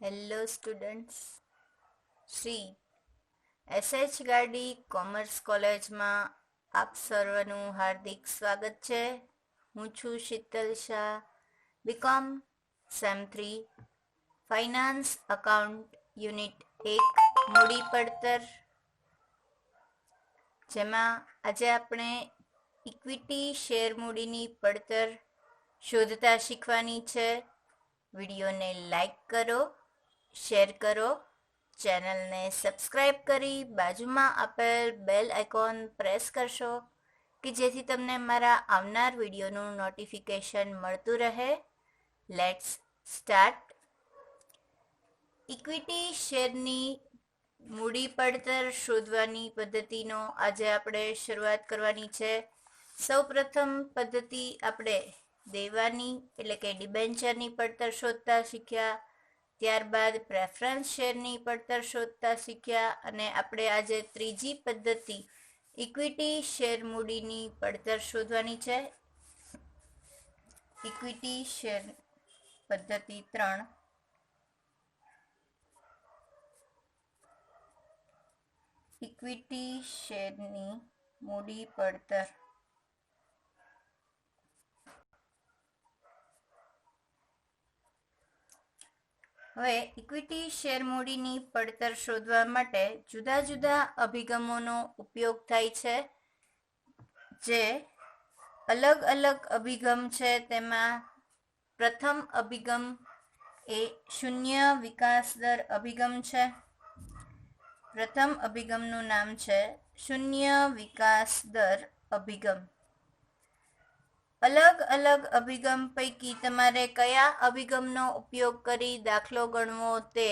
Hello students, Shri S H Gadi commerce કોલેજમાં આપ સર્વનું હાર્દિક સ્વાગત છે. હું છું Shital Shah, B Com sem 3 finance account unit 1 મૂડી પડતર, જેમાં આજે આપણે ઇક્વિટી શેર મૂડીની પડતર શોધતા શીખવાની છે. વિડીયોને લાઈક કરો, શેર કરો, ચેનલને સબસ્ક્રાઇબ કરી બાજુમાં આપેલ બેલ આઇકોન પ્રેસ કરશો કે જેથી તમને મારા આવનાર વિડીયોનું નોટિફિકેશન મળતું રહે. Let's start. ઇક્વિટી શેરની મૂડી પડતર શોધવાની પદ્ધતિનો આજે આપણે શરૂઆત કરવાની છે. સૌપ્રથમ પદ્ધતિ આપણે દેવાની એટલે કે ડિબેન્ચરની પડતર શોધતા શીખ્યા. ત્યારબાદ પ્રેફરન્સ શેરની પડતર શોધતા શીખ્યા અને આપણે આજે ત્રીજી પદ્ધતિ ઇક્વિટી શેર મૂડીની પડતર શોધવાની છે. ઇક્વિટી શેર પદ્ધતિ 3. ઇક્વિટી શેરની મૂડી પડતર. હવે ઇક્વિટી શેર મૂડીની પડતર શોધવા માટે જુદા જુદા અભિગમોનો ઉપયોગ થાય છે. જે અલગ અલગ અભિગમ છે તેમાં પ્રથમ અભિગમ એ શૂન્ય વિકાસ દર અભિગમ છે. પ્રથમ અભિગમનું નામ છે શૂન્ય વિકાસ દર અભિગમ. અલગ અલગ અભિગમ પૈકી તમારે કયા અભિગમનો ઉપયોગ કરી દાખલો ગણવો તે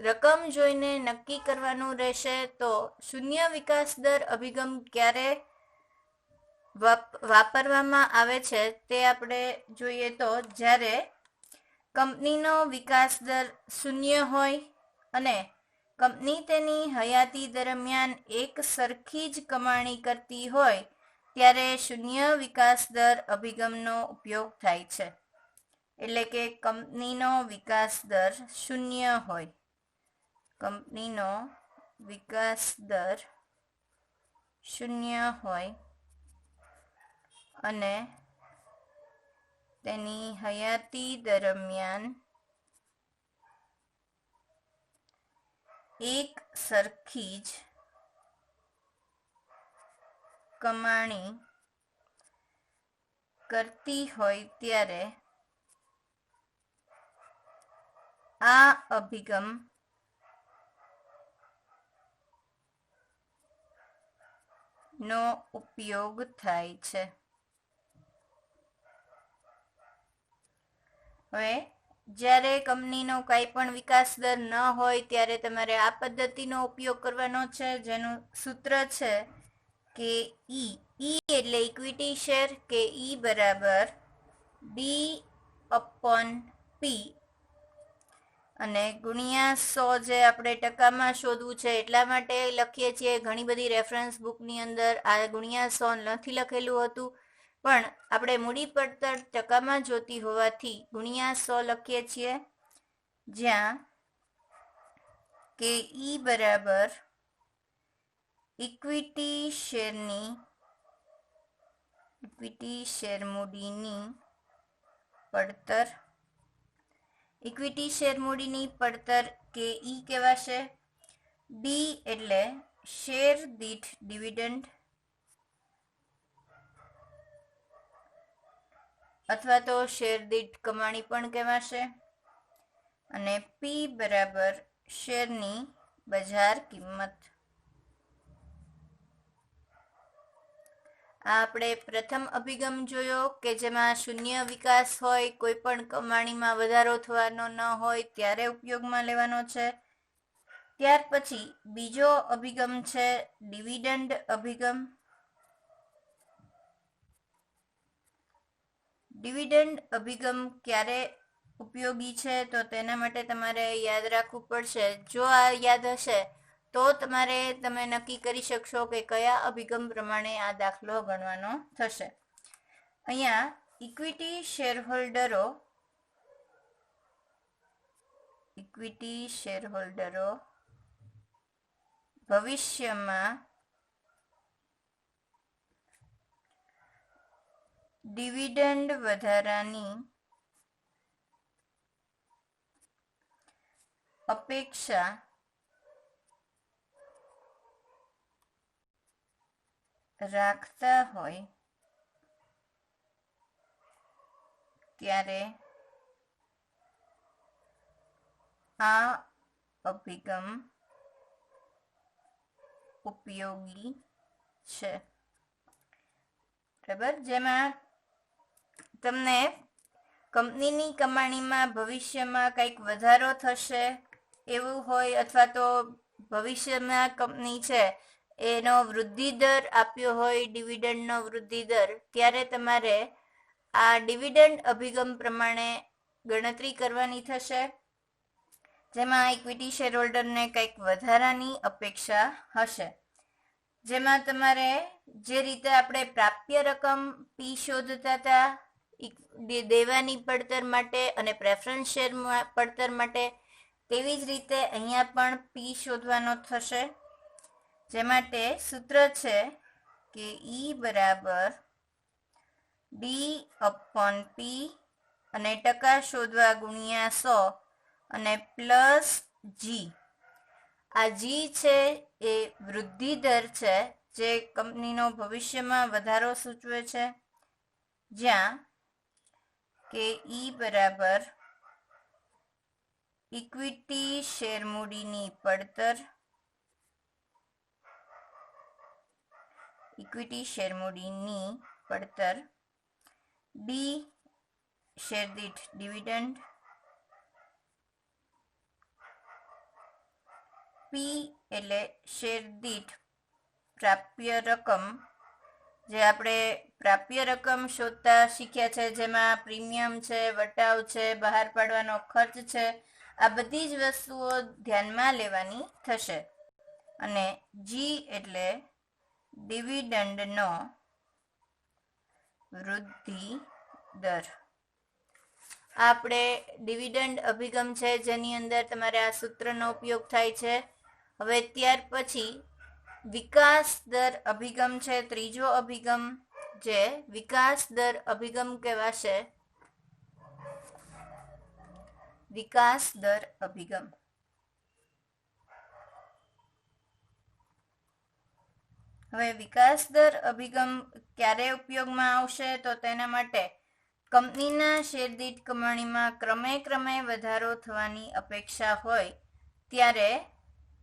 રકમ જોઈને નક્કી કરવાનું રહેશે. તો શૂન્ય વિકાસ દર અભિગમ ક્યારે વાપરવામાં આવે છે તે આપણે જોઈએ તો જ્યારે કંપનીનો વિકાસ દર શૂન્ય હોય અને કંપની તેની હયાતી દરમિયાન એક સરખી જ કમાણી કરતી હોય ત્યારે શૂન્ય વિકાસ દર અભિગમનો ઉપયોગ થાય છે. એટલે કે કંપનીનો વિકાસ દર શૂન્ય હોય, કંપનીનો વિકાસ દર શૂન્ય હોય અને તેની હયાતી દરમિયાન એક સરખી જ કમાણી કરતી હોય ત્યારે આ અભિગમ નો ઉપયોગ થાય છે. હવે જ્યારે કંપનીનો કાંઈ પણ વિકાસ દર ન હોય ત્યારે તમારે આ પદ્ધતિનો ઉપયોગ કરવાનો છે, જેનું સૂત્ર છે કે ઈ એટલે ઇક્વિટી શેર, કે ઈ બરાબર D/P અને ગુણ્યા 100 જે આપણે ટકામાં શોધવું છે એટલા માટે લખીએ છીએ. ઘણી બધી રેફરન્સ બુકની અંદર આ ગુણ્યા 100 નથી લખેલું હતું, પણ આપણે મૂડી પડતર ટકામાં જોતી હોવાથી ગુણ્યા 100 લખીએ છીએ, જ્યાં કે ઈ બરાબર ઇક્વિટી શેર મૂડીની પડતર. ઇક્વિટી શેર મૂડીની પડતર કે ઈ કહેવાશે. ડી એટલે શેર દીઠ ડિવિડન્ડ અથવા તો શેર દીઠ કમાણી પણ કહેવાશે. અને પી બરાબર શેરની બજાર કિંમત. આ આપણે પ્રથમ અભિગમ જોયો કે જેમાં શૂન્ય વિકાસ હોય, કોઈ પણ કમાણીમાં વધારો થવાનો ન હોય ત્યારે ઉપયોગમાં લેવાનો છે. ત્યાર પછી બીજો અભિગમ છે ડિવિડન્ડ અભિગમ. ડિવિડન્ડ અભિગમ ક્યારે ઉપયોગી છે તો તેના માટે તમારે યાદ રાખવું પડશે. જો આ યાદ હશે તો તમે નક્કી કરી શકશો કે કયા અભિગમ પ્રમાણે આ દાખલો ગણવાનો થશે. અહીંયા ઇક્વિટી શેરહોલ્ડરો ઇક્વિટી શેરહોલ્ડરો ભવિષ્યમાં ડિવિડન્ડ વધારાની અપેક્ષા રાખતા હોય ત્યારે આ અભિગમ ઉપયોગી છે. બરાબર, જેમાં તમને કંપનીની કમાણીમાં ભવિષ્યમાં કંઈક વધારો થશે એવું હોય, અથવા તો ભવિષ્યમાં કંપની છે એનો વૃદ્ધિ દર આપ્યો હોય, ડિવિડન્ડનો વૃદ્ધિ દર, ત્યારે તમારે આ ડિવિડન્ડ અભિગમ પ્રમાણે ગણતરી કરવાની થશે, જેમાં ઇક્વિટી શેરહોલ્ડરને કંઈક વધારાની અપેક્ષા હશે. જેમાં તમારે જે રીતે આપણે પ્રાપ્ય રકમ પી શોધતા હતા દેવાની પડતર માટે અને પ્રેફરન્સ શેર પડતર માટે, તેવી જ રીતે અહીંયા પણ પી શોધવાનો થશે. જે માટે સૂત્ર છે કે ઈ બરાબર D/P અને ટકા શોધવા ગુણ્યા 100 અને પ્લસ જી. આ જી છે એ વૃદ્ધિ દર છે, જે કંપનીનો ભવિષ્યમાં વધારો સૂચવે છે, જ્યાં કે ઈ બરાબર ઇક્વિટી શેર મૂડીની પડતર, ઇક્વિટી શેર મૂડીની પડતર, ડી શેર દીઠ ડિવિડન્ડ, પી એટલે શેર દીઠ પ્રાપ્ય રકમ, જે આપણે પ્રાપ્ય રકમ શોધતા શીખ્યા છે, જેમાં પ્રીમિયમ છે, વટાવ છે, બહાર પાડવાનો ખર્ચ છે, આ બધી જ વસ્તુઓ ધ્યાનમાં લેવાની થશે. અને જી એટલે ડિવિડન્ડનો વૃદ્ધિ દર. આપણે ડિવિડન્ડ અભિગમ છે જેની અંદર તમારે આ સૂત્રનો ઉપયોગ થાય છે. હવે ત્યાર પછી વિકાસ દર અભિગમ છે, ત્રીજો અભિગમ, જે વિકાસ દર અભિગમ કહેવાશે. વિકાસ દર અભિગમ. હવે વિકાસ દર અભિગમ ક્યારે ઉપયોગમાં આવશે? તો તેના માટે કંપનીના શેર દીઠ કમાણીમાં ક્રમે વધારો થવાની અપેક્ષા હોય ત્યારે,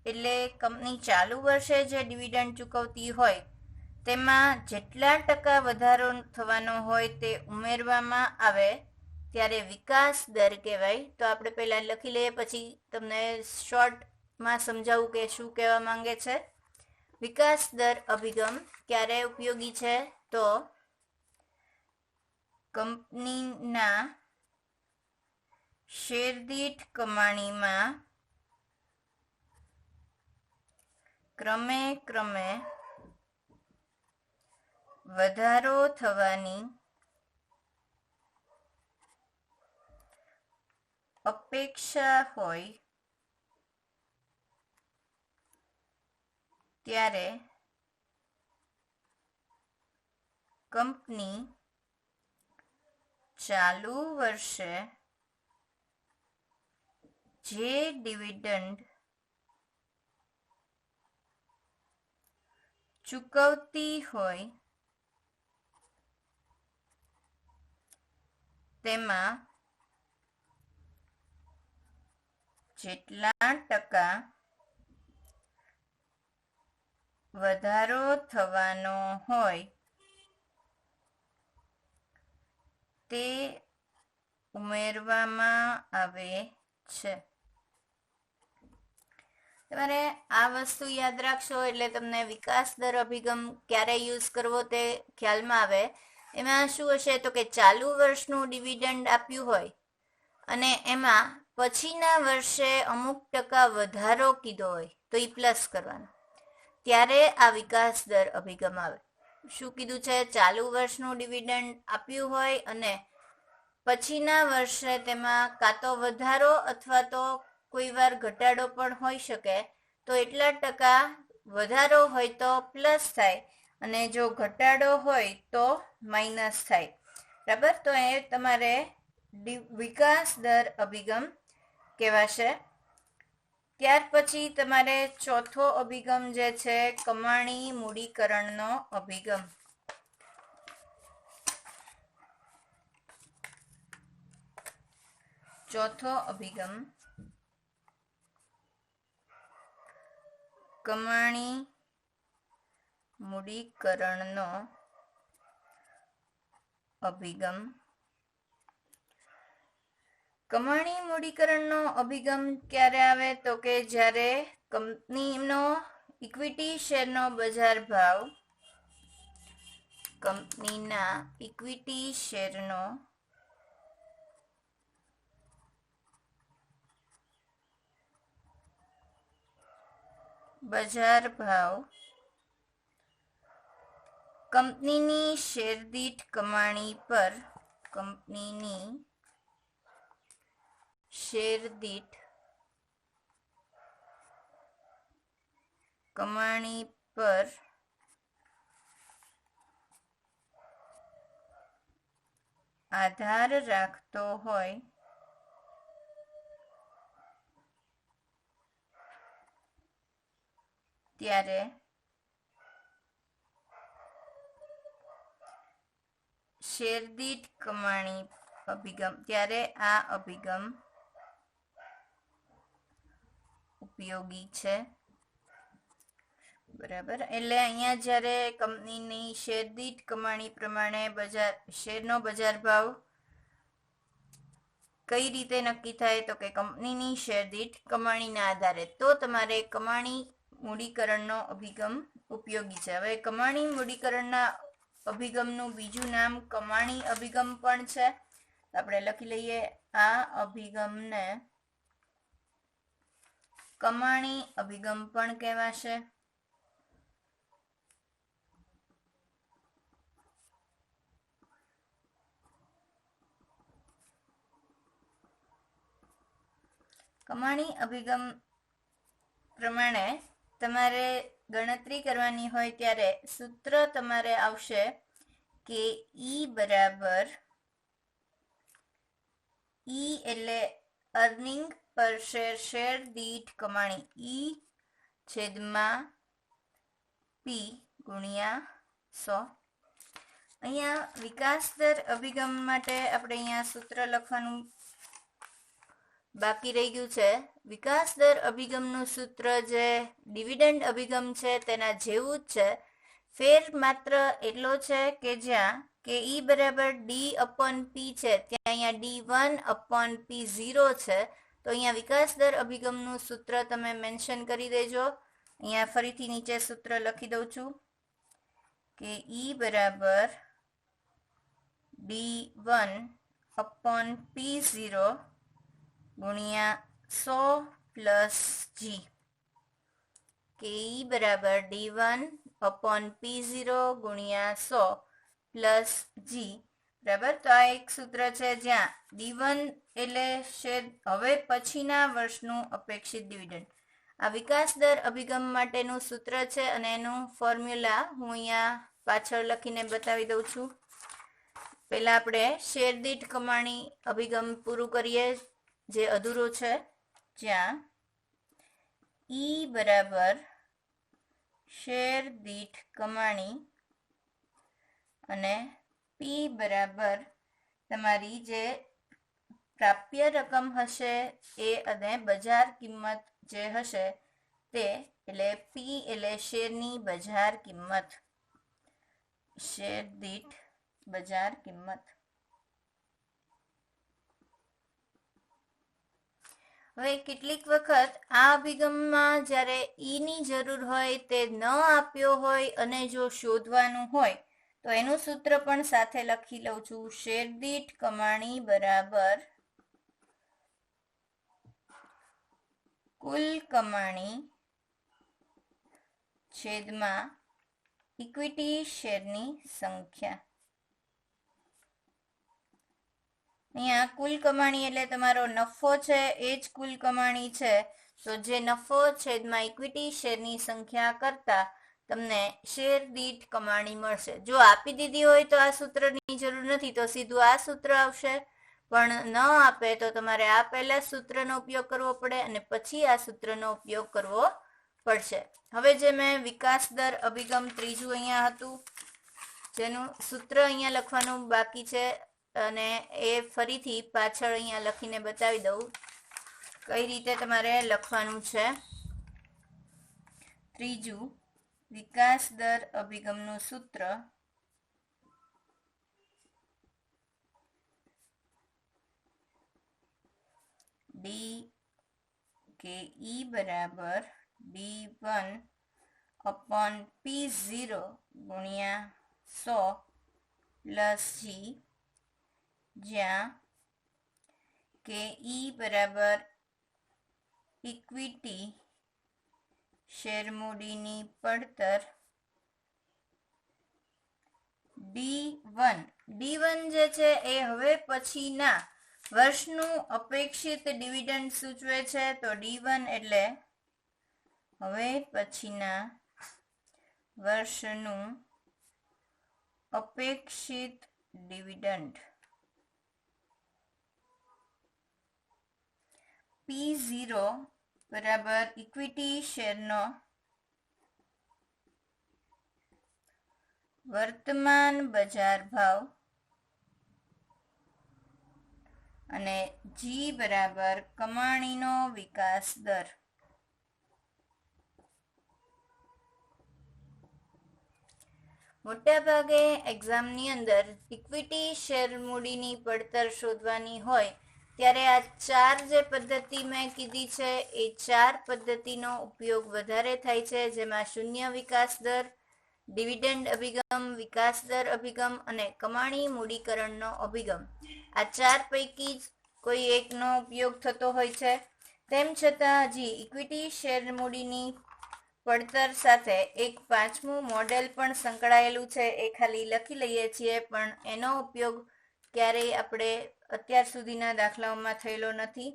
એટલે કંપની ચાલુ વર્ષે જે ડિવિડન્ડ ચૂકવતી હોય તેમાં જેટલા ટકા વધારો થવાનો હોય તે ઉમેરવામાં આવે ત્યારે વિકાસ દર કહેવાય. તો આપણે પહેલા લખી લઈએ, પછી તમને શોર્ટમાં સમજાવું કે શું કહેવા માંગે છે. વિકાસ દર અભિગમ ક્યારે ઉપયોગી છે? તો કંપનીના શેર દીઠ કમાણીમાં ક્રમે વધારો થવાની અપેક્ષા હોય ત્યારે કંપની ચાલુ વર્ષે જે ડિવિડન્ડ ચૂકવતી હોય તેમાં જેટલા ટકા વધારો થવાનો હોય તે ઉમેરવામાં આવે છે. તમારે આ વસ્તુ યાદ રાખશો એટલે તમને વિકાસ દર અભિગમ ક્યારે યુઝ કરવો તે ખ્યાલમાં આવે. એમાં શું હશે તો કે ચાલુ વર્ષનું ડિવિડન્ડ આપ્યું હોય અને એમાં પછીના વર્ષે અમુક ટકા વધારો કીધો હોય તો એ પ્લસ કરવાનો, ત્યારે આ વિકાસ દર અભિગમ આવે. શું કીધું છે? ચાલુ વર્ષનું ડિવિડન્ડ આપ્યું હોય અને પછીના વર્ષે તેમાં કાં તો વધારો અથવા તો કોઈ વાર ઘટાડો પણ હોઈ શકે, તો એટલા ટકા વધારો હોય તો પ્લસ થાય અને જો ઘટાડો હોય તો માઇનસ થાય. બરાબર, તો એ તમારે વિકાસ દર અભિગમ કહેવાશે. ત્યાર પછી તમારે ચોથો અભિગમ જે છે કમાણી મૂડીકરણનો અભિગમ. ચોથો અભિગમ કમાણી મૂડીકરણનો અભિગમ. કમાણી મૂડીકરણનો અભિગમ ક્યારે આવે તો કે જ્યારે કંપનીનો ઇક્વિટી શેરનો બજાર ભાવ, કંપનીના ઇક્વિટી શેરનો બજાર ભાવ કંપનીની શેરદીઠ કમાણી પર, કંપનીની શેરદીઠ કમાણી પર આધાર રાખતો હોય ત્યારે શેરદીઠ કમાણી અભિગમ, ત્યારે આ અભિગમ ઉપયોગી છે. બરાબર, એટલે અહીંયા જ્યારે કંપનીની શેરદીઠ કમાણી પ્રમાણે શેરનો બજાર ભાવ કઈ રીતે નક્કી થાય તો કે કંપનીની શેરદીઠ કમાણીના આધારે, તો તમારે કમાણી મૂડીકરણનો અભિગમ ઉપયોગી છે. હવે કમાણી મૂડીકરણના અભિગમનું બીજું નામ કમાણી અભિગમ પણ છે. આપણે લખી લઈએ, આ અભિગમને કમાણી અભિગમ પણ કહેવાશે. કમાણી અભિગમ પ્રમાણે તમારે ગણતરી કરવાની હોય ત્યારે સૂત્ર તમારે આવશે કે ઈ બરાબર, ઈ એટલે અર્નિંગ પર શેર, શેર દીઠ કમાણી, ઈ છેદમાં પી ગુણ્યા 100. અહીંયા વિકાસ દર અભિગમ માટે આપણે અહીંયા સૂત્ર લખવાનું બાકી રહી ગયું છે. વિકાસ દર અભિગમનું સૂત્ર જે ડિવિડન્ડ અભિગમ છે તેના જેવું જ છે. ફેર માત્ર એટલો છે કે જ્યાં કે ઈ બરાબર ડી અપોન પી છે, ત્યાં અહીંયા D1 અપોન P0 છે. તો અહીંયા વિકાસ દર અભિગમનું સૂત્ર તમે મેન્શન કરી દેજો. અહીંયા ફરીથી નીચે સૂત્ર લખી દઉં છું કે ઈ બરાબર D1 અપોન P0 ગુણ્યા 100 પ્લસ G, કે ઈ બરાબર D1 અપોન P0 ગુણ્યા 100 પ્લસ G. બરાબર, તો આ એક સૂત્ર છે જ્યાં D1 એટલે શેર હવે પછીના વર્ષનું અપેક્ષિત ડિવિડન્ડ. આ વિકાસ દર અભિગમ માટેનું સૂત્ર છે અને એનું ફોર્મ્યુલા હું અહીંયા પાછળ લખીને બતાવી દઉં છું. પહેલા આપણે શેર દીઠ કમાણી અભિગમ પૂરું કરીએ જે અધૂરો છે, જ્યાં ઈ બરાબર શેર દીઠ કમાણી અને પી બરાબર તમારી જે પ્રાપ્ય રકમ હશે એ અને બજાર કિંમત જે હશે તે, એટલે પી એટલે શેરની બજાર કિંમત, શેર દીઠ બજાર કિંમત. હવે કેટલીક વખત આ અભિગમમાં જ્યારે ઈની જરૂર હોય તે ન આપ્યો હોય અને જો શોધવાનું હોય તો એનું સૂત્ર પણ સાથે લખી લઉં છું. શેર દીઠ કમાણી બરાબર કુલ કમાણી છેદમાં ઇક્વિટી શેરની સંખ્યા. અહીંયા કુલ કમાણી એટલે તમારો નફો છે એ જ કુલ કમાણી છે. તો જે નફો છેદમાં ઇક્વિટી શેરની સંખ્યા કરતા તમને શેર દીઠ કમાણી મળશે. જો આપી દીધી હોય તો આ સૂત્રની જરૂર નથી, તો સીધું આ સૂત્ર આવશે. પણ ન આપે તો તમારે આ પહેલા સૂત્રનો ઉપયોગ કરવો પડે અને પછી આ સૂત્રનો ઉપયોગ કરવો પડશે. હવે જે મેં વિકાસ દર અભિગમ ત્રીજું અહીંયા હતું, જેનું સૂત્ર અહીંયા લખવાનું બાકી છે અને એ ફરીથી પાછળ અહીંયા લખીને બતાવી દઉં કઈ રીતે તમારે લખવાનું છે. ત્રીજું વિકાસ દર અભિગમનું સૂત્ર ડી કે ઈ બરાબર D1 અપોન P0 ગુણ્યા 100 પ્લસ G, જ્યાં કે ઈ બરાબર ઇક્વિટી શેર મૂડીની પડતર, D1 જે છે એ હવે પછીના વર્ષનું અપેક્ષિત ડિવિડન્ડ સૂચવે છે. તો D1 એટલે હવે પછીના વર્ષનું અપેક્ષિત ડિવિડન્ડ. P0 બરાબર ઇક્વિટી શેરનો વર્તમાન બજાર ભાવ અને G બરાબર કમાણીનો વિકાસ દર. મોટાભાગે એક્ઝામની અંદર ઇક્વિટી શેર મૂડીની પડતર શોધવાની હોય ત્યારે આ ચાર જે પદ્ધતિ મેં કીધી છે એ ચાર પદ્ધતિનો ઉપયોગ વધારે થાય છે, જેમાં શૂન્ય વિકાસ દર, ડિવિડન્ડ અભિગમ, વિકાસ દર અભિગમ અને કમાણી મૂડીકરણનો અભિગમ. આ ચાર પૈકી કોઈ એકનો ઉપયોગ થતો હોય છે. તેમ છતાં હજી ઇક્વિટી શેર મૂડીની પડતર સાથે એક પાંચમું મોડેલ પણ સંકળાયેલું છે, એ ખાલી લખી લઈએ છીએ, પણ એનો ઉપયોગ ક્યારેય આપણે અત્યાર સુધીના દાખલાઓમાં થયેલો નથી.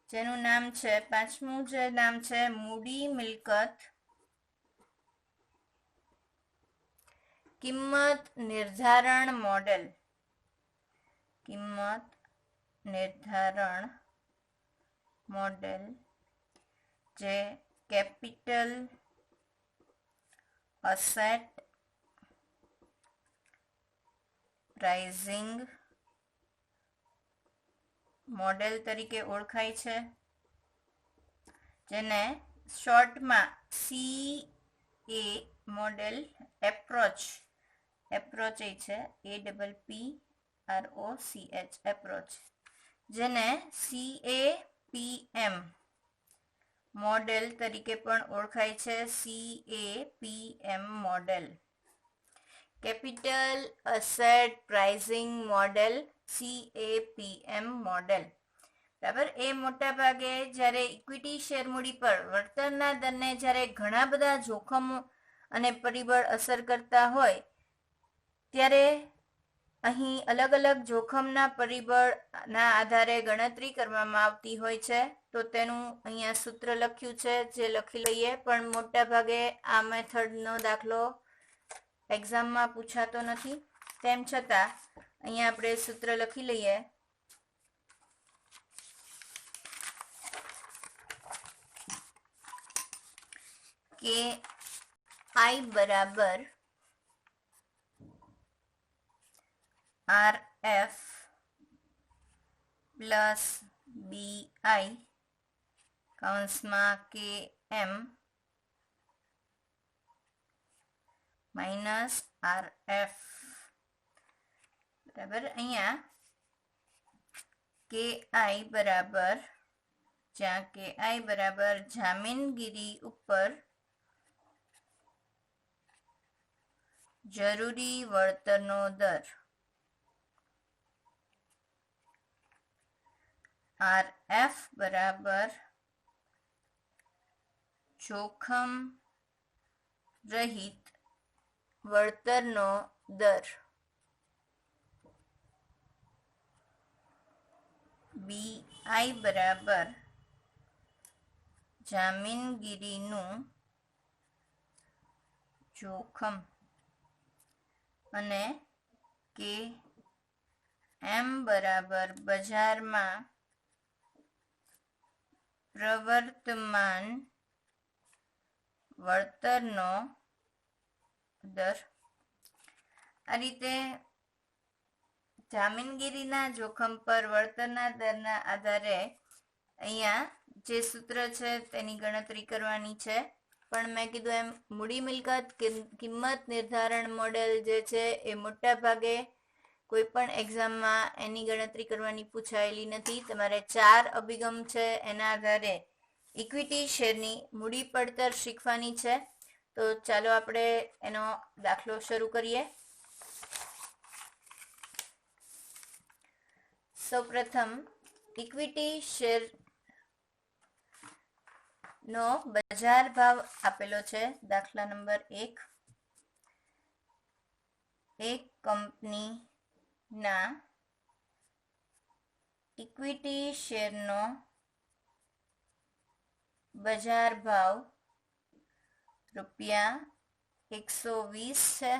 જેનું નામ છે, પાંચમું જે નામ છે મૂડી મિલકત કિંમત નિર્ધારણ મોડેલ. કિંમત નિર્ધારણ મોડેલ જે કેપિટલ અસેટ પ્રાઇઝિંગ મોડેલ તરીકે ઓળખાય છે, જેને શોર્ટમાં CA મોડેલ એપ્રોચ એ છે APPROCH એપ્રોચ, જેને CAPM મોડેલ તરીકે પણ ઓળખાય છે. CAPM model, capital asset pricing model, CAPM model. બરાબર. એ મોટા ભાગે જ્યારે ઇક્વિટી શેર મૂડી પર વળતરના દરને જ્યારે ઘણા બધા જોખમો અને પરિબળ અસર કરતા હોય ત્યારે અહીં અલગ અલગ જોખમના પરિબળના આધારે ગણતરી કરવામાં આવતી હોય છે. તો તેનું અહીંયા સૂત્ર લખ્યું છે, જે લખી લઈએ. પણ મોટા ભાગે આ મેથડનો દાખલો એક્ઝામમાં પૂછાતો નથી. તેમ છતાં અહીંયા આપણે સૂત્ર લખી લઈએ. કે I બરાબર RF પ્લસ BI કૌંસમાં KM માઇનસ RF. બરાબર. અહીંયા KI બરાબર, જ્યાં KI બરાબર જામીનગીરી ઉપર જરૂરી વળતરનો દર, RF બરાબર જોખમ રહિત વળતરનો દર. I બરાબર જામીનગીરીનું જોખમ અને કે એમ બરાબર બજારમાં પ્રવર્તમાન વળતરનો દર. આ રીતે જામીનગીરીના જોખમ પર વળતરના દરના આધારે અહીંયા જે સૂત્ર છે તેની ગણતરી કરવાની છે. પણ મેં કીધું એમ મૂડી મિલકત કિંમત નિર્ધારણ મોડેલ જે છે એ મોટા ભાગે કોઈ પણ એક્ઝામમાં એની ગણતરી કરવાની પૂછાયેલી નથી. તમારે 4 અભિગમ છે એના આધારે ઇક્વિટી શેરની મૂડી પડતર શીખવાની છે. તો ચાલો આપણે એનો દાખલો શરૂ કરીએ. સૌપ્રથમ ઇક્વિટી શેર નો બજાર ભાવ આપેલો છે. દાખલા નંબર 1. એક કંપનીના ઇક્વિટી શેરનો બજાર ભાવ ₹120 છે.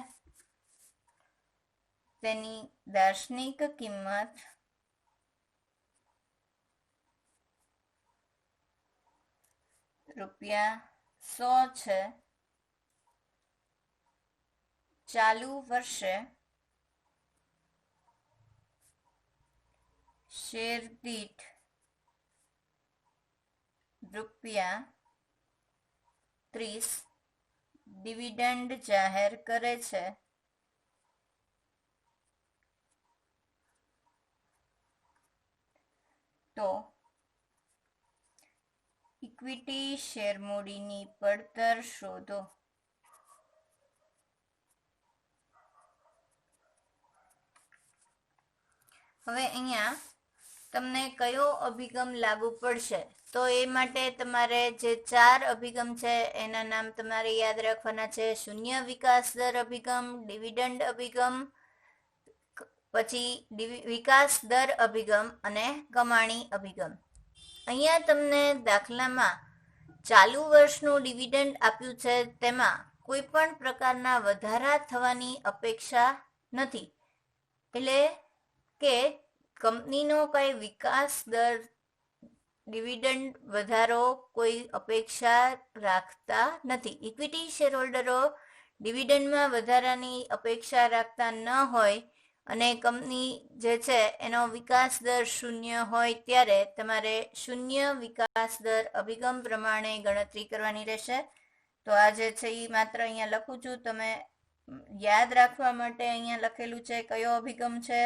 તેની દાર્શનિક કિંમત ₹100 છે. ચાલુ વર્ષે શેર દીઠ ₹30 ડિવિડન્ડ જાહેર કરે છે. તો ઇક્વિટી શેર મૂડીની પડતર શોધો. હવે અહીંયા તમને કયો અભિગમ લાગુ પડશે? તો એ માટે તમારે જે 4 અભિગમ છે એના નામ તમારે યાદ રાખવાના છે. શૂન્ય વિકાસ દર અભિગમ, ડિવિડન્ડ અભિગમ, પછી વિકાસ દર અભિગમ અને કમાણી અભિગમ. અહીંયા તમને દાખલામાં ચાલુ વર્ષનું ડિવિડન્ડ આપ્યું છે. તેમાં કોઈ પણ પ્રકારના વધારા થવાની અપેક્ષા નથી. એટલે કે કંપનીનો કઈ વિકાસ દર ડિવિડન્ડ વધારો કોઈ અપેક્ષા રાખતા નથી. ઇક્વિટી શેરહોલ્ડરો ડિવિડન્ડમાં વધારાની અપેક્ષા રાખતા ન હોય અને કંપની જે છે એનો વિકાસ દર 0 હોય ત્યારે તમારે શૂન્ય વિકાસ દર અભિગમ પ્રમાણે ગણતરી કરવાની રહેશે. તો આ જે છે એ માત્ર અહીંયા લખું છું, તમે યાદ રાખવા માટે અહીંયા લખેલું છે. કયો અભિગમ છે?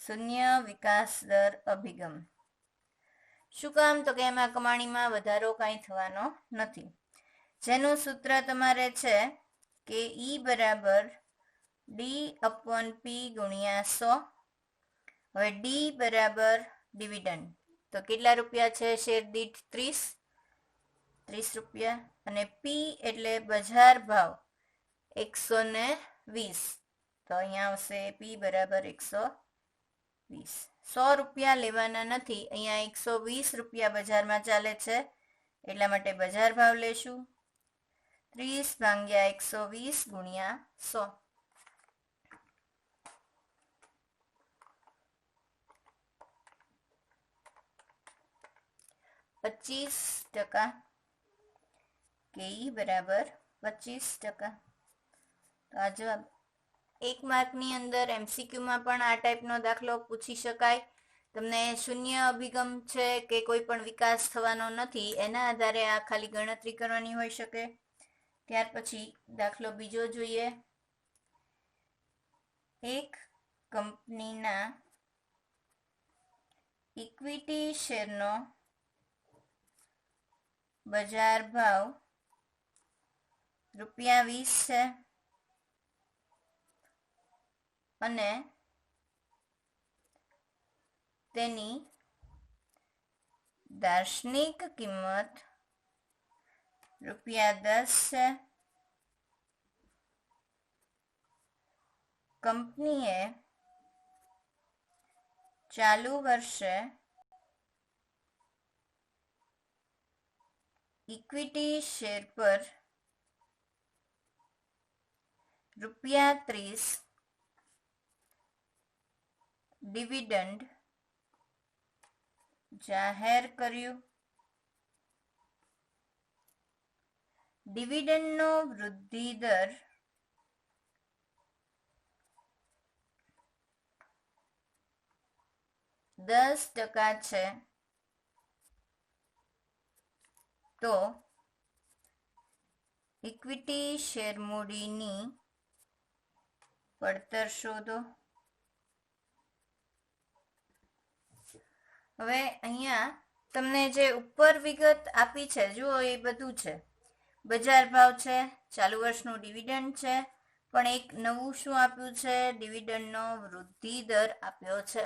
શૂન્ય વિકાસ દર અભિગમ. શું કામ? તો કે એમાં કમાણીમાં વધારો કાંઈ થવાનો નથી. જેનું સૂત્ર તમારે છે કે E બરાબર D/P ગુણ્યા 100. હવે D બરાબર ડિવિડન્ડ. તો કેટલા રૂપિયા છે? શેર દીઠ 30 રૂપિયા. અને P એટલે બજાર ભાવ 120. તો અહીંયા આવશે P બરાબર 120. 100 રૂપિયા લેવાના નથી. અહીંયા 120 રૂપિયા બજારમાં ચાલે છે એટલા માટે બજાર ભાવ લેશું. 30/120 ગુણ્યા 100. 25%. કે ઈ બરાબર 25%. તો આ જવાબ. 1 માર્કની અંદર MCQમાં પણ આ ટાઈપનો દાખલો પૂછી શકાય. તમને શૂન્ય અભિગમ છે કે કોઈ પણ વિકાસ થવાનો નથી એના આધારે આ ખાલી ગણતરી કરવાની હોઈ શકે. ત્યાર પછી દાખલો બીજો જોઈએ. એક કંપનીના ઇક્વિટી શેરનો બજાર ભાવ ₹20 છે અને તેની દાર્શનિક કિંમત ₹10 છે. કંપનીએ ચાલુ વર્ષે ઇક્વિટી શેર પર ₹30 ડિવિડન્ડ જાહેર કર્યું. ડિવિડન્ડનો વૃદ્ધિ દર 10% છે તો ઇક્વિટી શેર મૂડીની પડતર શોધો. હવે અહીંયા તમને જે ઉપર વિગત આપી છે જુઓ, એ બધું છે. બજાર ભાવ છે, ચાલુ વર્ષનું ડિવિડન્ડ છે, પણ એક નવું શું આપ્યું છે? ડિવિડન્ડનો વૃદ્ધિ દર આપ્યો છે.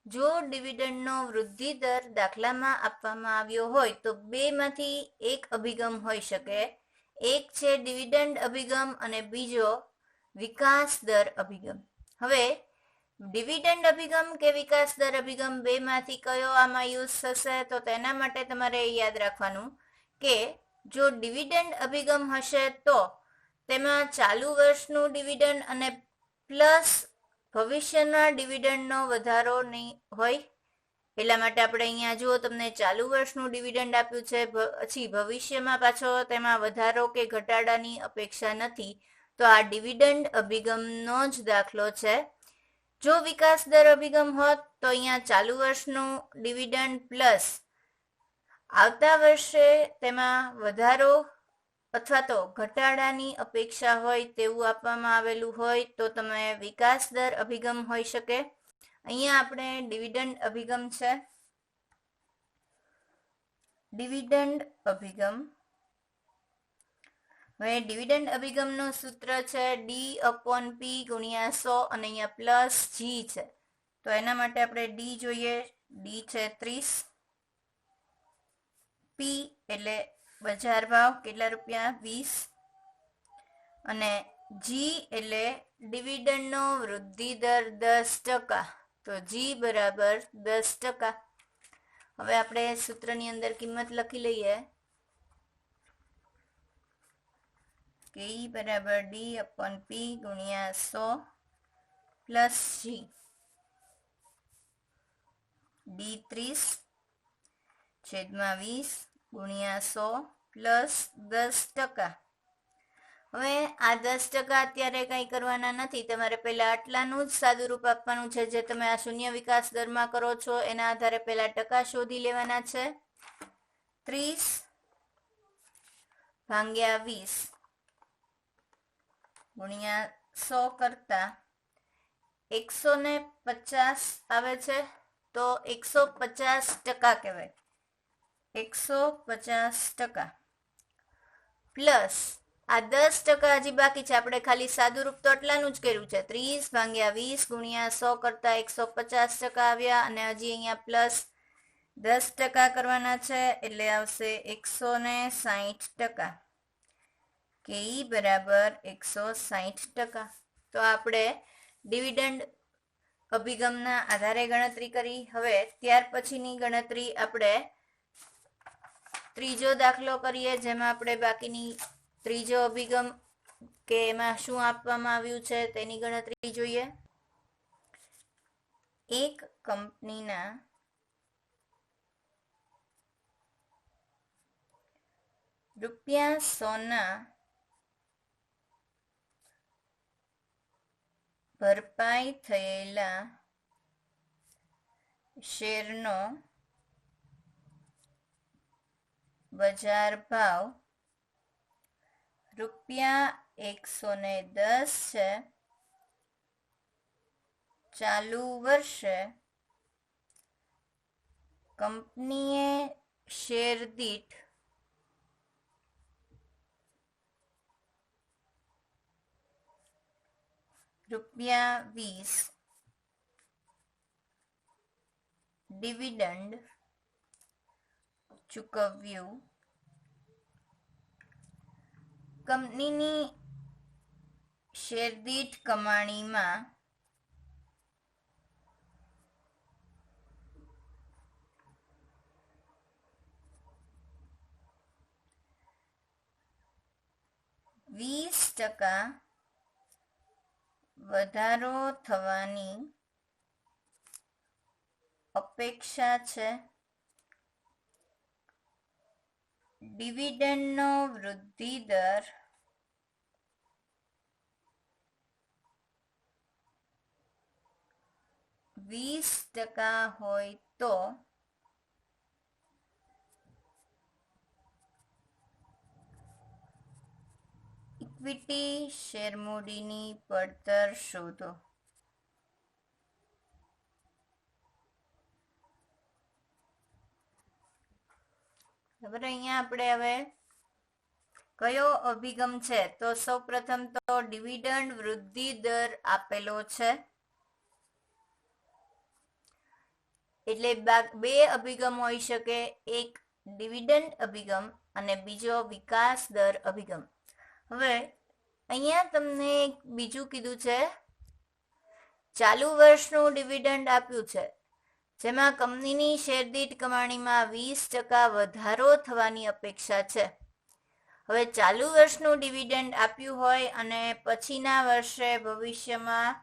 જો ડિવિડન્ડનો વૃદ્ધિ દર દાખલામાં આપવામાં આવ્યો હોય તો બેમાંથી એક અભિગમ હોઈ શકે. એક છે ડિવિડન્ડ અભિગમ અને બીજો વિકાસ દર અભિગમ. હવે ડિવિડન્ડ અભિગમ કે વિકાસ દર અભિગમ બેમાંથી કયો આમાં યુઝ થશે? તો તેના માટે તમારે યાદ રાખવાનું કે જો ડિવિડન્ડ અભિગમ હશે તો તેમાં ચાલુ વર્ષનું ડિવિડન્ડ અને પ્લસ ભવિષ્યના ડિવિડન્ડનો વધારો નહીં હોય. એટલા માટે આપણે અહીંયા જુઓ, તમને ચાલુ વર્ષનું ડિવિડન્ડ આપ્યું છે, પછી ભવિષ્યમાં પાછો તેમાં વધારો કે ઘટાડાની અપેક્ષા નથી, તો આ ડિવિડન્ડ અભિગમનો જ દાખલો છે. જો વિકાસ દર અભિગમ હોત તો અહીંયા ચાલુ વર્ષનું ડિવિડન્ડ પ્લસ આવતા વર્ષે તેમાં વધારો અથવા તો ઘટાડાની અપેક્ષા હોય તેવું આપવામાં આવેલું હોય તો તમે વિકાસ દર અભિગમ હોઈ શકે. અહીંયા આપણે ડિવિડન્ડ અભિગમ છે. ડિવિડન્ડ અભિગમ, હવે ડિવિડન્ડ અભિગમનું સૂત્ર છે D/P ગુણ્યા 100 અને અહીંયા પ્લસ G છે. તો એના માટે આપણે D જોઈએ. D છે 30, P એટલે બજાર ભાવ કેટલા રૂપિયા? 20, અને G એટલે ડિવિડન્ડનો વૃદ્ધિ દર 10%. તો G બરાબર 10%. હવે આપણે સૂત્રની અંદર કિંમત લખી લઈએ કે E બરાબર D/P ગુણ્યા 100 પ્લસ G. D 30 છેદમાં 20 ગુણ્યા 100 પ્લસ 10%. હવે આ 10% અત્યારે કંઈ કરવાના નથી, તમારે પહેલા આટલાનું જ સાદું રૂપ આપવાનું છે જે તમે આ શૂન્ય વિકાસ દરમાં કરો છો. એના આધારે પહેલા ટકા શોધી લેવાના છે. 30 ભાગ્યા 20 ગુણ્યા 100 કરતા 150 આવે છે, તો 150% કહેવાય. 150% પ્લસ આ 10% હજી બાકી છે. આપણે ખાલી સાદું રૂપ તો આટલાનું જ કર્યું છે. 30 ભાગ્યા 20 ગુણ્યા 100 કરતા 150% આવ્યા અને હજી અહીંયા પ્લસ 10% કરવાના છે એટલે આવશે 160%. કે E બરાબર 160%. તો આપણે ડિવિડન્ડ અભિગમના આધારે ગણતરી કરી. હવે ત્યાર પછીની ગણતરી આપણે ત્રીજો દાખલો કરીએ, જેમાં આપણે બાકીની ત્રીજો અભિગમ કે એમાં શું આપવામાં આવ્યું છે તેની ગણતરી જોઈએ. એક કંપનીના ₹100ના ભરપાઈ થયેલા શેરનો બજાર ભાવ ₹110 છે. ચાલુ વર્ષે કંપનીએ શેર દીઠ ₹20 ડિવિડન્ડ ચૂકવ્યું. કંપનીની શેરદીઠ કમાણીમાં 20% વધારો થવાની અપેક્ષા છે. ડિવિડન્ડનો વૃદ્ધિ દર 20% હોય તો ઇક્વિટી શેરમૂડીની પડતર શોધો. બરાબર, અહીંયા આપણે હવે કયો અભિગમ છે તો સૌપ્રથમ તો ડિવિડન્ડ વૃદ્ધિ દર આપેલો છે, એટલે બે અભિગમ હોઈ શકે, એક ડિવિડન્ડ અભિગમ અને બીજો વિકાસ દર અભિગમ. હવે અહીંયા તમને બીજું કીધું છે, ચાલુ વર્ષનું ડિવિડન્ડ આપ્યું છે, જેમાં કંપનીની શેરદીઠ કમાણીમાં 20% વધારો થવાની અપેક્ષા છે. હવે ચાલુ વર્ષનું ડિવિડન્ડ આપ્યું હોય અને પછીના વર્ષે ભવિષ્યમાં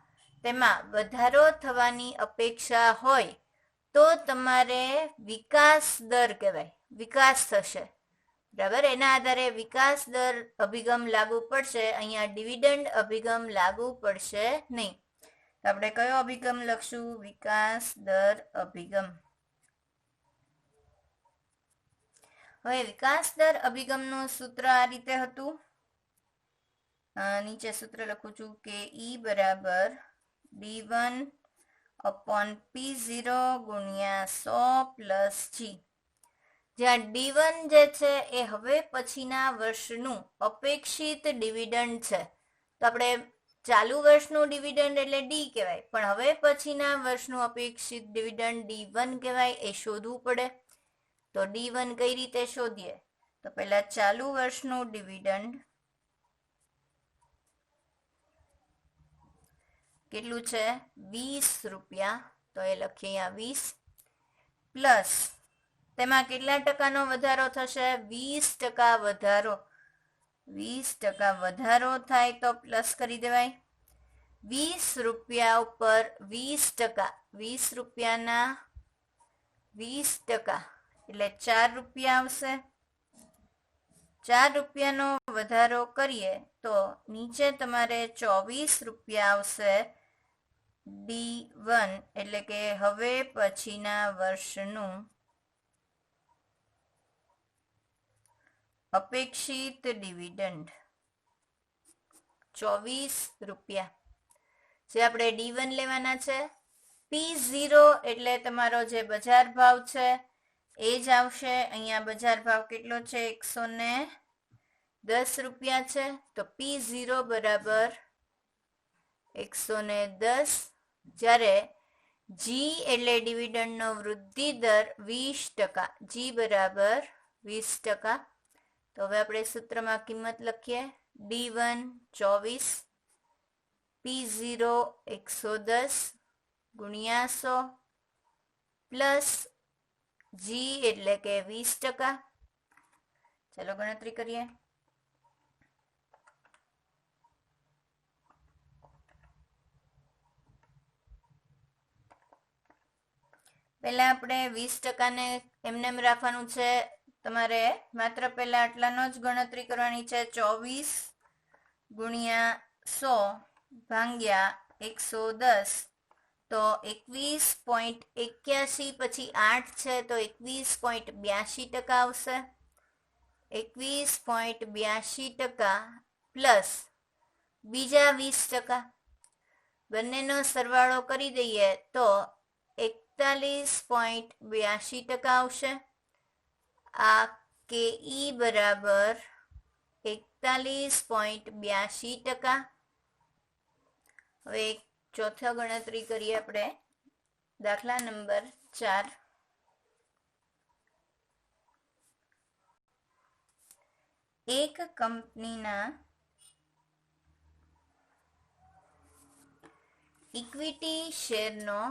તેમાં વધારો થવાની અપેક્ષા હોય તો તમારે વિકાસ દર કહેવાય, વિકાસ થશે. બરાબર, એના આધારે વિકાસ દર અભિગમ લાગુ પડશે. અહીંયા ડિવિડન્ડ અભિગમ લાગુ પડશે નહીં. તો આપણે કયો અભિગમ લખશું? વિકાસ દર અભિગમ. હવે વિકાસ દર અભિગમનું સૂત્ર આ રીતે હતું, નીચે સૂત્ર લખું છું કે E બરાબર D1/P0 ગુણ્યા 100 પ્લસ G, જ્યાં D1 જે છે એ હવે પછીના વર્ષનું અપેક્ષિત ડિવિડન્ડ છે. તો આપણે ચાલુ વર્ષનું ડિવિડન્ડ એટલે D કહેવાય, પણ હવે પછીના વર્ષનું અપેક્ષિત ડિવિડન્ડ D1 કહેવાય. એ શોધવું પડે. તો D1 કઈ રીતે શોધીએ? તો પહેલા ચાલુ વર્ષનું ડિવિડન્ડ કેટલું છે? 20 રૂપિયા. તો એ લખીએ અહીંયા 20 પ્લસ તેમાં કેટલા ટકાનો વધારો થશે? 20% વધારો. 20% વધારો થાય તો પ્લસ કરી દેવાય. 20 રૂપિયા ઉપર 20%, 20 રૂપિયાના 20% એટલે 4 રૂપિયા આવશે. 4 રૂપિયાનો વધારો કરીએ તો નીચે તમારે 24 રૂપિયા આવશે. D1 એટલે કે હવે પછીના વર્ષનું અપેક્ષિત ડિવિડન્ડ 24 રૂપિયા. જે આપણે D1 લેવાના છે. P0 એટલે તમારો જે બજાર ભાવ છે એ જ આવશે. અહીંયા બજાર ભાવ કેટલો છે? 110 રૂપિયા છે. તો P0 બરાબર 110, જ્યારે G એટલે ડિવિડન્ડનો વૃદ્ધિ દર 20%, G બરાબર 20%. તો હવે આપણે સૂત્રમાં કિંમત લખીએ. D1 24, P0 110 ગુણ્યા 100 પ્લસ G એટલે કે 20%. ચાલો ગણતરી કરીએ. પહેલા આપણે 20% ને એમને રાખવાનું છે. તમારે માત્ર પહેલા આટલાનો જ ગણતરી કરવાની છે. 24 ગુણ્યા 100 ભાગ્યા 110 તો 21.81, પછી 8 છે તો 21.82% આવશે. 21.82% પ્લસ બીજા 20%, બંનેનો સરવાળો કરી દઈએ તો 41.82% આવશે. આ કે ઈ બરાબર 41.82%. હવે ચોથા ગણતરી કરીએ આપણે. દાખલા નંબર 4. એક કંપનીના ઇક્વિટી શેરનો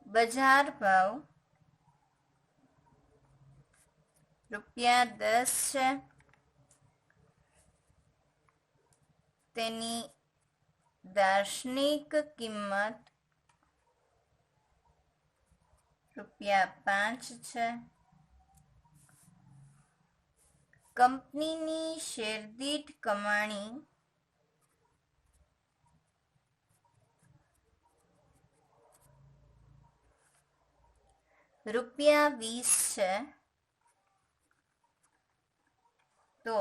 બજાર ભાવ ₹10 છે, તેની દાર્શનિક કિંમત ₹5 છે. કંપનીની શેરદીઠ કમાણી ₹20 છે, તો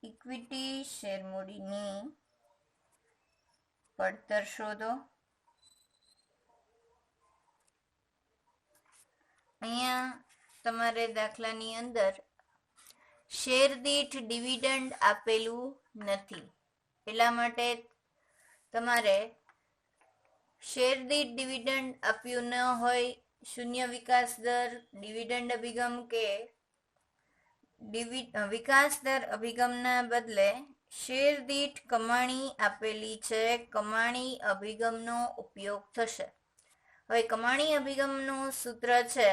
ઇક્વિટી શેરમૂડીની પડતર શોધો. અહીંયા તમારે દાખલાની અંદર શેર દીઠ ડિવિડન્ડ આપેલું નથી, એટલા માટે તમારે શેર દીઠ ડિવિડન્ડ આપ્યું ન હોય, શૂન્ય વિકાસ દર, ડિવિડન્ડ અભિગમ કે વિકાસ દર અભિગમના બદલે શેર દીઠ કમાણી આપેલી છે, કમાણી અભિગમનો ઉપયોગ થશે. હવે કમાણી અભિગમનું સૂત્ર છે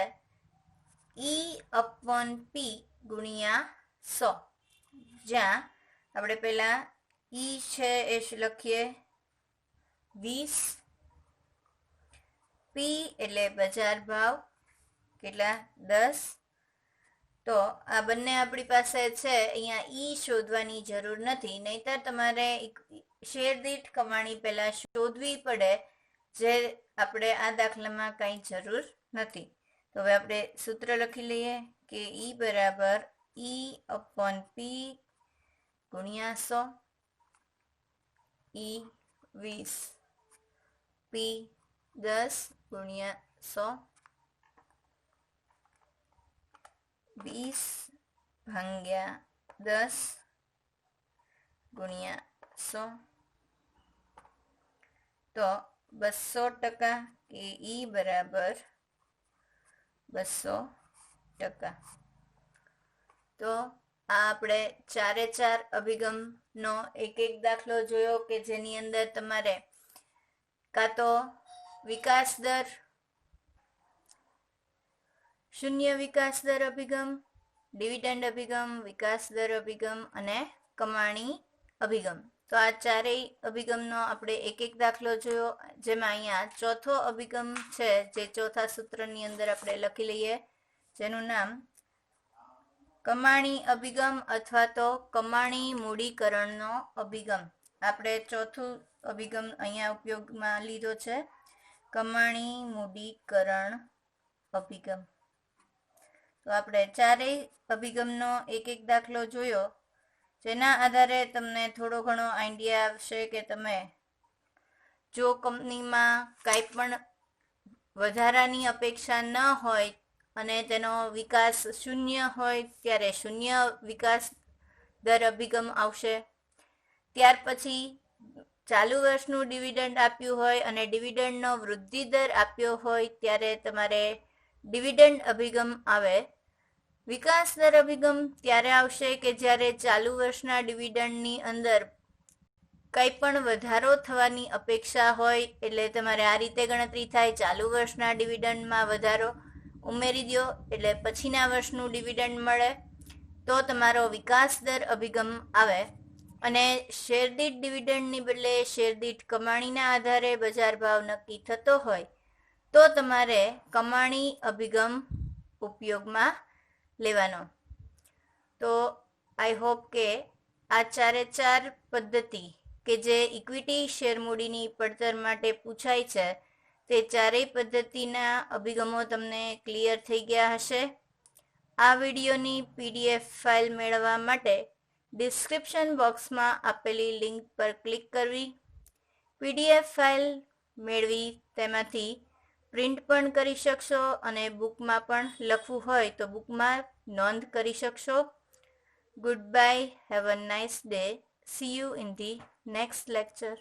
E/P ગુણ્યા 100, જ્યાં આપણે પહેલા E છે એ લખીએ 20, P એટલે બજાર ભાવ કેટલા 10. તો આ બંને આપણી પાસે છે, અહીંયા E શોધવાની જરૂર નથી, નહીતર તમારે શેર દીઠ કમાણી પહેલા શોધવી પડે, જે આપણે આ દાખલામાં કંઈ જરૂર નથી. તો હવે આપણે સૂત્ર લખી લઈએ કે E બરાબર E/P ગુણ્યા 100, E 20, P 10 ગુણ્યા 100, 20 ભાગ્યા 10 ગુણ્યા 100, તો 200% કે E બરાબર 200%. તો આ આપણે 4 અભિગમનો એક દાખલો જોયો કે જેની અંદર તમારે કાં તો વિકાસ દર, શૂન્ય વિકાસ દર અભિગમ, ડિવિડન્ડ અભિગમ, વિકાસ દર અભિગમ અને કમાણી અભિગમ. તો આ ચારેય અભિગમનો આપણે એક દાખલો જોયો, જેમાં અહીંયા ચોથો અભિગમ છે, જે ચોથા સૂત્રની અંદર આપણે લખી લઈએ, જેનું નામ કમાણી અભિગમ અથવા તો કમાણી મૂડીકરણનો અભિગમ. આપણે ચોથું અભિગમ અહીંયા ઉપયોગમાં લીધો છે, કમાણી મૂડીકરણ અભિગમ. તો આપણે ચારેય અભિગમનો એક દાખલો જોયો, જેના આધારે તમને થોડો ઘણો આઈડિયા આવશે કે તમે જો કંપનીમાં કાંઈ પણ વધારાની અપેક્ષા ન હોય અને તેનો વિકાસ શૂન્ય હોય ત્યારે શૂન્ય વિકાસ દર અભિગમ આવશે. ત્યાર પછી ચાલુ વર્ષનું ડિવિડન્ડ આપ્યું હોય અને ડિવિડન્ડનો વૃદ્ધિ દર આપ્યો હોય ત્યારે તમારે ડિવિડન્ડ અભિગમ આવે. વિકાસ દર અભિગમ ત્યારે આવશે કે જ્યારે ચાલુ વર્ષના ડિવિડન્ડની અંદર કંઈ પણ વધારો થવાની અપેક્ષા હોય, એટલે તમારે આ રીતે ગણતરી થાય, ચાલુ વર્ષના ડિવિડન્ડમાં વધારો ઉમેરી દો એટલે પછીના વર્ષનું ડિવિડન્ડ મળે, તો તમારો વિકાસ દર અભિગમ આવે. અને શેરદીઠ ડિવિડન્ડની બદલે શેરદીઠ કમાણીના આધારે બજાર ભાવ નક્કી થતો હોય તો તમારે કમાણી અભિગમ ઉપયોગમાં લેવાનો. તો આઈ હોપ કે આ 4 પદ્ધતિ કે જે ઇક્વિટી શેરમૂડીની પડતર માટે પૂછાય છે, તે ચારેય પદ્ધતિના અભિગમો તમને ક્લિયર થઈ ગયા હશે. આ વિડીયોની PDF ફાઇલ મેળવવા માટે ડિસ્ક્રિપ્શન બોક્સમાં આપેલી લિંક પર ક્લિક કરવી, PDF ફાઇલ મેળવી તેમાંથી પ્રિન્ટ પણ કરી શકશો અને બુકમાં પણ લખવું હોય તો બુકમાં નોંધ કરી શકશો. Good bye, have a nice day, C you in the next lecture.